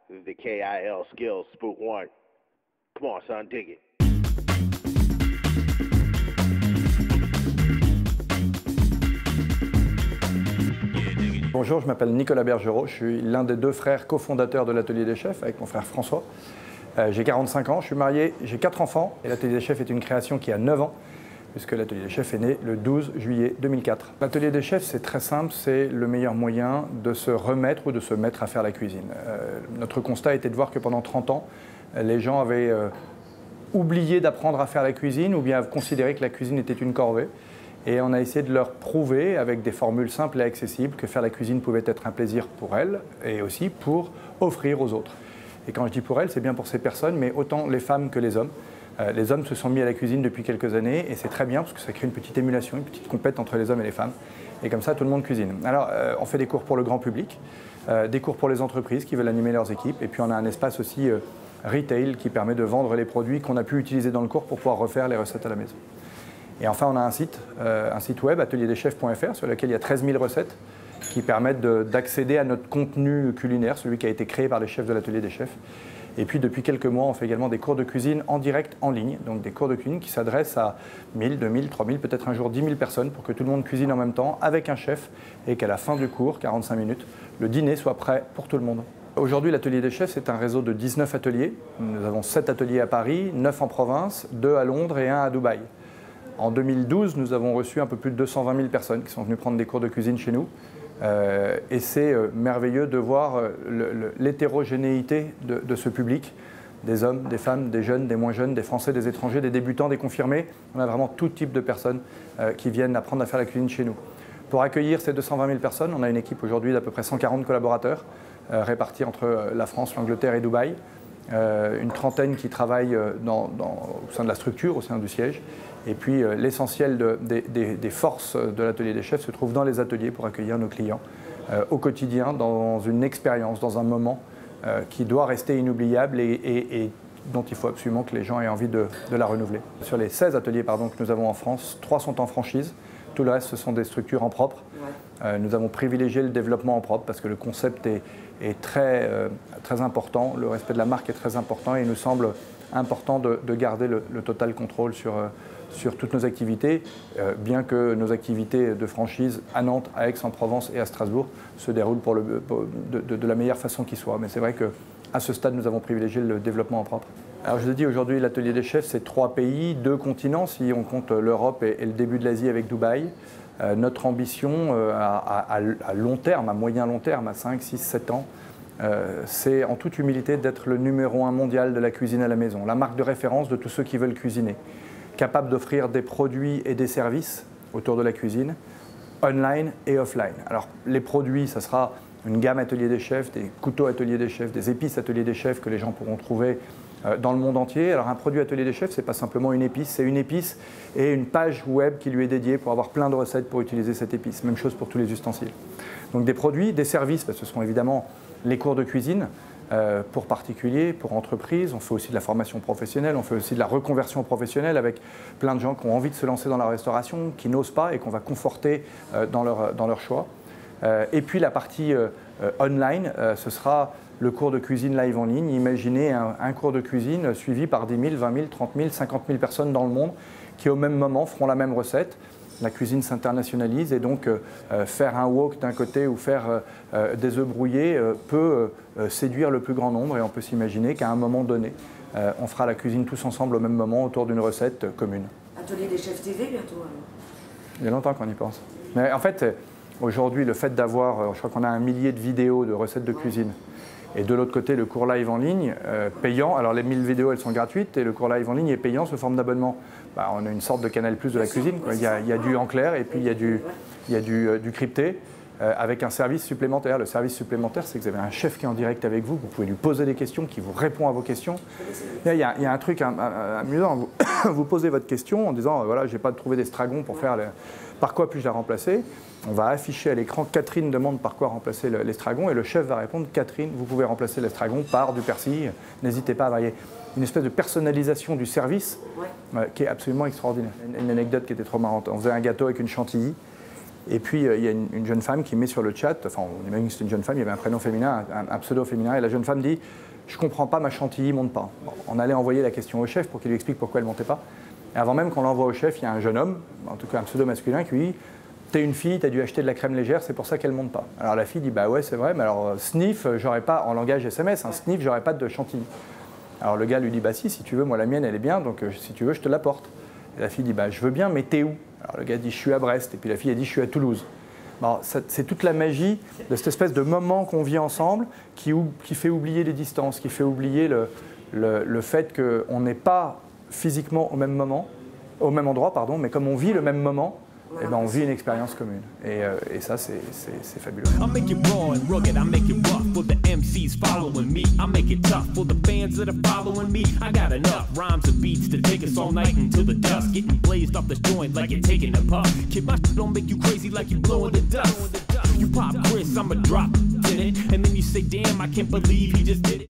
This is the KIL Skills Spook 1. Come on, son, dig it. Bonjour, je m'appelle Nicolas Bergerot, je suis l'un des deux frères cofondateurs de l'Atelier des Chefs avec mon frère François. J'ai 45 ans, je suis marié, j'ai 4 enfants et l'Atelier des Chefs est une création qui a 9 ans puisque l'Atelier des Chefs est né le 12 juillet 2004. L'Atelier des Chefs, c'est très simple, c'est le meilleur moyen de se remettre ou de se mettre à faire la cuisine. Notre constat était de voir que pendant 30 ans, les gens avaient oublié d'apprendre à faire la cuisine ou bien considéré que la cuisine était une corvée. Et on a essayé de leur prouver, avec des formules simples et accessibles, que faire la cuisine pouvait être un plaisir pour elles et aussi pour offrir aux autres. Et quand je dis pour elles, c'est bien pour ces personnes, mais autant les femmes que les hommes. Les hommes se sont mis à la cuisine depuis quelques années et c'est très bien parce que ça crée une petite émulation, une petite compète entre les hommes et les femmes. Et comme ça, tout le monde cuisine. Alors, on fait des cours pour le grand public, des cours pour les entreprises qui veulent animer leurs équipes. Et puis, on a un espace aussi retail qui permet de vendre les produits qu'on a pu utiliser dans le cours pour pouvoir refaire les recettes à la maison. Et enfin, on a un site web, atelierdeschefs.fr, sur lequel il y a 13 000 recettes qui permettent d'accéder à notre contenu culinaire, celui qui a été créé par les chefs de l'Atelier des Chefs. Et puis, depuis quelques mois, on fait également des cours de cuisine en direct, en ligne. Donc, des cours de cuisine qui s'adressent à 1000, 2000, 3000, peut-être un jour 10 000 personnes pour que tout le monde cuisine en même temps avec un chef et qu'à la fin du cours, 45 minutes, le dîner soit prêt pour tout le monde. Aujourd'hui, l'Atelier des Chefs, c'est un réseau de 19 ateliers. Nous avons 7 ateliers à Paris, 9 en province, 2 à Londres et 1 à Dubaï. En 2012, nous avons reçu un peu plus de 220 000 personnes qui sont venues prendre des cours de cuisine chez nous. Et c'est merveilleux de voir l'hétérogénéité de ce public, des hommes, des femmes, des jeunes, des moins jeunes, des Français, des étrangers, des débutants, des confirmés. On a vraiment tout type de personnes qui viennent apprendre à faire la cuisine chez nous. Pour accueillir ces 220 000 personnes, on a une équipe aujourd'hui d'à peu près 140 collaborateurs répartis entre la France, l'Angleterre et Dubaï. Une trentaine qui travaillent au sein de la structure, au sein du siège. Et puis l'essentiel des forces de l'Atelier des Chefs se trouve dans les ateliers pour accueillir nos clients au quotidien, dans une expérience, dans un moment qui doit rester inoubliable et dont il faut absolument que les gens aient envie de la renouveler. Sur les 16 ateliers que nous avons en France, 3 sont en franchise. Tout le reste, ce sont des structures en propre. Nous avons privilégié le développement en propre parce que le concept est très important, le respect de la marque est très important et il nous semble important de garder le total contrôle sur toutes nos activités, bien que nos activités de franchise à Nantes, à Aix-en-Provence et à Strasbourg se déroulent de la meilleure façon qui soit. Mais c'est vrai qu'à ce stade, nous avons privilégié le développement en propre. Alors je vous ai dit, aujourd'hui, l'Atelier des Chefs, c'est 3 pays, 2 continents, si on compte l'Europe et le début de l'Asie avec Dubaï. Notre ambition à long terme, à moyen long terme, à 5, 6, 7 ans, c'est en toute humilité d'être le numéro 1 mondial de la cuisine à la maison, la marque de référence de tous ceux qui veulent cuisiner, capable d'offrir des produits et des services autour de la cuisine, online et offline. Alors les produits, ça sera une gamme Atelier des Chefs, des couteaux Atelier des Chefs, des épices Atelier des Chefs que les gens pourront trouver dans le monde entier. Alors un produit Atelier des Chefs, ce n'est pas simplement une épice, c'est une épice et une page web qui lui est dédiée pour avoir plein de recettes pour utiliser cette épice. Même chose pour tous les ustensiles. Donc des produits, des services, parce que ce sont évidemment les cours de cuisine pour particuliers, pour entreprises. On fait aussi de la formation professionnelle, on fait aussi de la reconversion professionnelle avec plein de gens qui ont envie de se lancer dans la restauration, qui n'osent pas et qu'on va conforter dans leur choix. Et puis la partie online, ce sera le cours de cuisine live en ligne. Imaginez un cours de cuisine suivi par 10 000, 20 000, 30 000, 50 000 personnes dans le monde qui au même moment feront la même recette. La cuisine s'internationalise et donc faire un wok d'un côté ou faire des œufs brouillés peut séduire le plus grand nombre et on peut s'imaginer qu'à un moment donné, on fera la cuisine tous ensemble au même moment autour d'une recette commune. Atelier des Chefs TV bientôt alors. Il y a longtemps qu'on y pense. Mais en fait, aujourd'hui, le fait d'avoir, je crois qu'on a 1 millier de vidéos de recettes de cuisine. Et de l'autre côté, le cours live en ligne, payant. Alors les 1000 vidéos, elles sont gratuites et le cours live en ligne est payant sous forme d'abonnement. On a une sorte de Canal+ de la cuisine. Il y a du en clair et puis il y a du crypté avec un service supplémentaire. Le service supplémentaire, c'est que vous avez un chef qui est en direct avec vous, vous pouvez lui poser des questions, qui vous répond à vos questions. Il y a un truc amusant, vous posez votre question en disant, voilà, je n'ai pas trouvé d'estragon pour faire par quoi puis-je la remplacer. On va afficher à l'écran, Catherine demande par quoi remplacer l'estragon et le chef va répondre, Catherine, vous pouvez remplacer l'estragon par du persil, n'hésitez pas à varier. Une espèce de personnalisation du service qui est absolument extraordinaire. Une anecdote qui était trop marrante, on faisait un gâteau avec une chantilly Et puis, il y a une jeune femme qui met sur le chat, enfin, on imagine que c'est une jeune femme, il y avait un prénom féminin, un pseudo féminin, et la jeune femme dit « Je comprends pas, ma chantilly monte pas ». Bon, on allait envoyer la question au chef pour qu'il lui explique pourquoi elle montait pas. Et avant même qu'on l'envoie au chef, il y a un jeune homme, en tout cas un pseudo masculin, qui lui dit « T'es une fille, t'as dû acheter de la crème légère, c'est pour ça qu'elle monte pas ». Alors la fille dit « Bah ouais, c'est vrai, mais alors sniff, j'aurais pas, en langage SMS, sniff, j'aurais pas de chantilly ». Alors le gars lui dit « Bah si tu veux, moi la mienne elle est bien, donc si tu veux, je te l'apporte ». Et la fille dit « Bah je veux bien, mais t'es où ?» Alors le gars dit « Je suis à Brest ». Et puis la fille a dit « Je suis à Toulouse ». Bon, c'est toute la magie de cette espèce de moment qu'on vit ensemble qui fait oublier les distances, qui fait oublier le fait qu'on n'est pas physiquement au même endroit, mais comme on vit le même moment, eh ben on vit une expérience commune. Et ça, c'est fabuleux. I make it raw and rugged, I make it rough for the MCs following me. I make it tough for the fans that are following me. I got enough rhymes and beats to take us all night until the dusk. Getting blazed off the joint like you're taking a puff. Kid, my shit don't make you crazy like you're blowing the dust. You pop Chris, I'ma drop, did it? And then you say, damn, I can't believe he just did it.